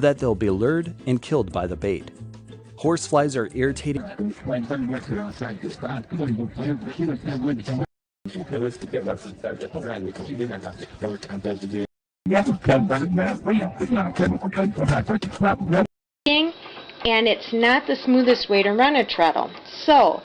that they'll be lured and killed by the bait. Horseflies are irritating. And it's not the smoothest way to run a treadle. So,